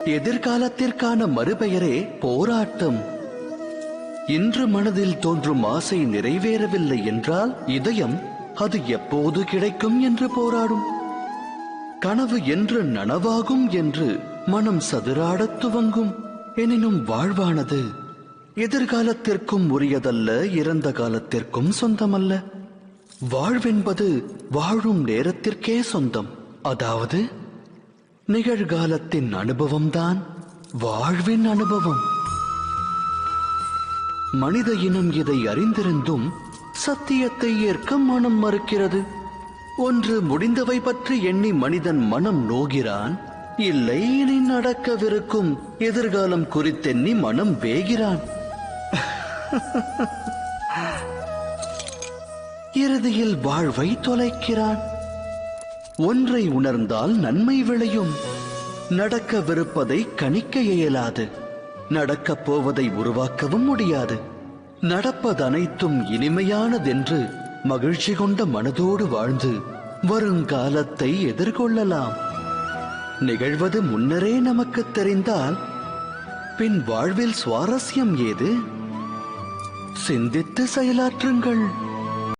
எதிர்காலத்திற்கான மறுபெயரே போராட்டம். இன்று மனதில் தோன்றும் ஆசை நிறைவேறவில்லை என்றால் இதயம் அது எப்போது கிடைக்கும் என்று போராடும். கனவு என்று நனவாகும் என்று மனம் சதுராடத் துவங்கும். எனினும் வாழ்வானது எதிர்காலத்திற்கும் உரியதல்ல, இறந்த காலத்திற்கும் சொந்தமல்ல. வாழ்வென்பது வாழும் நேரத்திற்கே சொந்தம். அதாவது நிகழ்காலத்தின் அனுபவம்தான் வாழ்வின் அனுபவம். மனித இனம் இதை அறிந்திருந்தும் சத்தியத்தை ஏற்க மனம் மறுக்கிறது. ஒன்று முடிந்தவை பற்றி எண்ணி மனிதன் மனம் நோகிறான், இல்லை இனி நடக்கவிருக்கும் எதிர்காலம் குறித்தெண்ணி மனம் வேகிறான். இறுதியில் வாழ்வை தொலைக்கிறான். ஒன்றை உணர்ந்தால் நன்மை விளையும். நடக்கவிருப்பதை கணிக்க இயலாது, நடக்கப் போவதை உருவாக்கவும் முடியாது. நடப்பதனைத்தும் இனிமையானதென்று மகிழ்ச்சி கொண்ட மனதோடு வாழ்ந்து வருங்காலத்தை எதிர்கொள்ளலாம். நிகழ்வது முன்னரே நமக்கு தெரிந்தால் பின் வாழ்வில் சுவாரஸ்யம் ஏது? சிந்தித்து செயலாற்றுங்கள்.